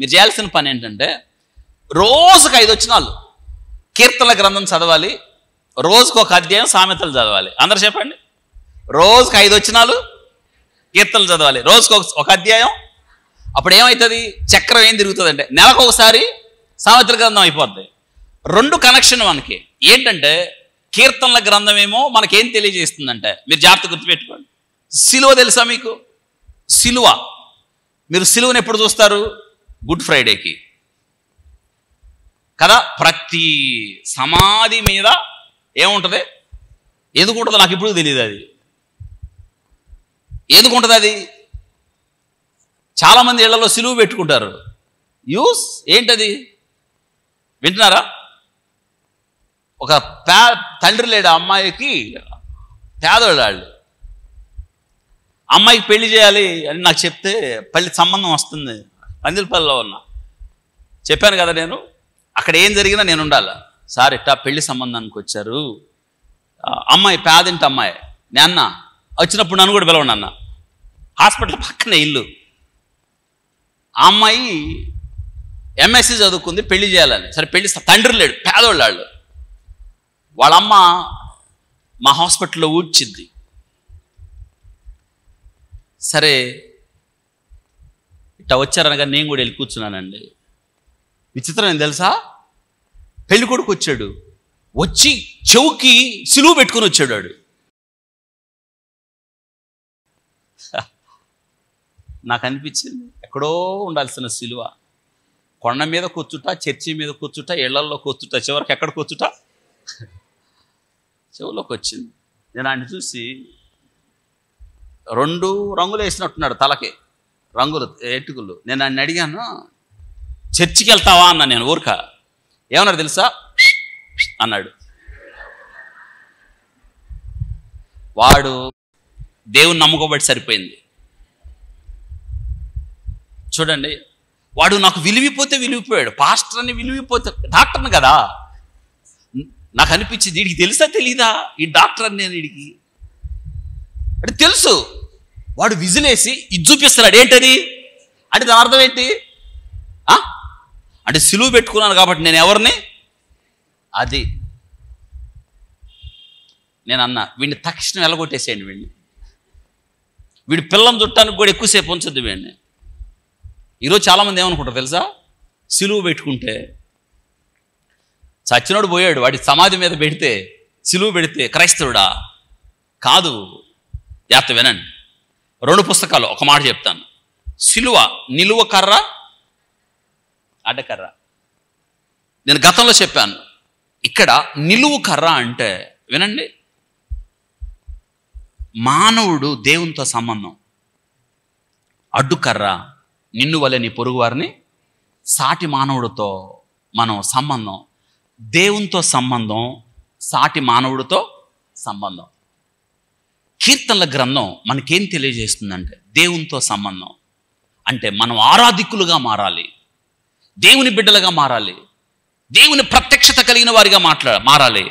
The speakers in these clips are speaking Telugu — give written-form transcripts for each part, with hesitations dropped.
మీరు చేయాల్సిన పని ఏంటంటే రోజుకు 5 వచనాలు కీర్తనల గ్రంథం చదవాలి, రోజుకు ఒక అధ్యాయం సామెతలు చదవాలి. అందరు చెప్పండి. రోజుకు 5 వచనాలు కీర్తనలు చదవాలి, రోజుకు ఒక అధ్యాయం. అప్పుడు ఏమవుతుంది? చక్రం ఏం తిరుగుతుందంటే నెలకు ఒకసారి సామెతల గ్రంథం అయిపోద్ది. 2 కనెక్షన్ మనకి ఏంటంటే కీర్తనల గ్రంథం ఏమో మనకేం తెలియజేస్తుందంటే, మీరు జాగ్రత్త గుర్తుపెట్టుకోండి, సిలువ తెలుసా మీకు? సిలువ, మీరు సిలువను ఎప్పుడు చూస్తారు? గుడ్ ఫ్రైడేకి కదా. ప్రతి సమాధి మీద ఏముంటుంది? ఎందుకు ఉంటుందో నాకు ఇప్పుడు తెలియదు. అది ఎందుకు ఉంటుంది? అది చాలామంది ఇళ్లలో సిలువ పెట్టుకుంటారు. యూస్ ఏంటది? వింటున్నారా? ఒక తండ్రి లేడు అమ్మాయికి, పేదవాళ్ళు, అమ్మాయికి పెళ్లి చేయాలి అని నాకు చెప్తే పెళ్లి సంబంధం వస్తుంది. పందిలపల్లిలో ఉన్నా, చెప్పాను కదా నేను, అక్కడ ఏం జరిగినా నేను ఉండాలి. సార్ ఇట్టా పెళ్లి సంబంధానికి వచ్చారు, అమ్మాయి పేదింటి అమ్మాయి, నేన్న వచ్చినప్పుడు నన్ను కూడా పిలవండి అన్న. హాస్పిటల్ పక్కనే ఇల్లు. ఆ అమ్మాయి ఎంఎస్సీ చదువుకుంది, పెళ్లి చేయాలని. సరే పెళ్లి, తండ్రి లేడు, పేదవాళ్ళు. వాళ్ళమ్మ మా హాస్పిటల్లో ఊడ్చిద్ది. సరే ఇట్లా వచ్చారనగా నేను కూడా వెళ్ళి కూర్చున్నానండి. విచిత్రం ఏం తెలుసా? పెళ్లి కొడుకు వచ్చాడు, వచ్చి చెవుకి సిలువ పెట్టుకుని వచ్చాడు. వాడు నాకు అనిపించింది ఎక్కడో ఉండాల్సిన సిలువ కొండ మీద కూర్చుట, చర్చి మీద కూర్చుట, ఇళ్లల్లో కూర్చుట, చివరికి ఎక్కడ కూర్చుట? చెవులోకి వచ్చింది. నేను ఆయన చూసి 2 రంగులు వేసినట్టున్నాడు తలకి, రంగులు ఎట్టుకులు. నేను ఆయన అడిగాను, చర్చికి వెళ్తావా అన్నా. నేను ఊరక ఏమన్నాడు తెలుసా? అన్నాడు. వాడు దేవుని నమ్ముకోబట్టి సరిపోయింది. చూడండి, వాడు నాకు విలువిపోతే విలువిపోయాడు. పాస్టర్ అని విలువిపోతే, డాక్టర్ని కదా. నాకు అనిపించింది వీడికి తెలుసా తెలీదా ఈ డాక్టర్ అని. నేను వీడికి అంటే తెలుసు. వాడు విజిలేసి ఇది చూపిస్తున్నాడు. ఏంటది అంటే దాని అర్థం ఏంటి? అంటే సిలువ పెట్టుకున్నాను కాబట్టి నేను ఎవరిని? అది నేను అన్నా, వీడిని తక్షణం ఎలగొట్టేసేయండి. వీడి పిల్లని చుట్టానికి కూడా ఎక్కువసేపు ఉంచొద్దు వీడిని. ఈరోజు చాలామంది ఏమనుకుంటారు తెలుసా? సిలువ పెట్టుకుంటే చచ్చినోడు పోయాడు, వాడి సమాధి మీద పెడితే, సిలువ పెడితే క్రైస్తవుడా? కాదు. జాగ్రత్త వినండి. 2 పుస్తకాలు ఒక మాట చెప్తాను. సిలువ నిలువ కర్ర, అడ్డకర్ర. నేను గతంలో చెప్పాను. ఇక్కడ నిలువు కర్ర అంటే వినండి, మానవుడు దేవునితో సంబంధం. అడ్డుకర్ర నిన్ను వలె నీ పొరుగు వారిని, సాటి మానవుడితో మనం సంబంధం. దేవునితో సంబంధం, సాటి మానవుడితో సంబంధం. కీర్తనల గ్రంథం మనకేం తెలియజేస్తుందంటే దేవునితో సంబంధం అంటే మనం ఆరాధికులుగా మారాలి, దేవుని బిడ్డలుగా మారాలి, దేవుని ప్రత్యక్షత కలిగిన వారిగా మారాలి,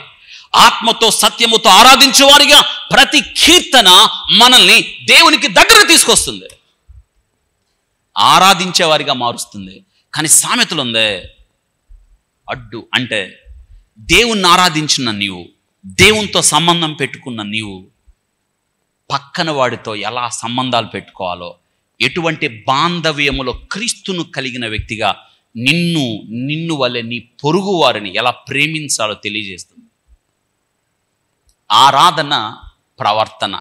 ఆత్మతో సత్యముతో ఆరాధించే వారిగా. ప్రతి కీర్తన మనల్ని దేవునికి దగ్గర తీసుకొస్తుంది, ఆరాధించే వారిగా మారుస్తుంది. కానీ సామెతలు ఉందే, అడ్డు అంటే దేవుణ్ణి ఆరాధించిన నీవు, దేవునితో సంబంధం పెట్టుకున్న నీవు పక్కన వాడితో ఎలా సంబంధాలు పెట్టుకోవాలో, ఎటువంటి బాంధవ్యములో క్రీస్తును కలిగిన వ్యక్తిగా నిన్ను వలె నీ పొరుగు వారిని ఎలా ప్రేమించాలో తెలియజేస్తుంది. ఆరాధన, ప్రవర్తన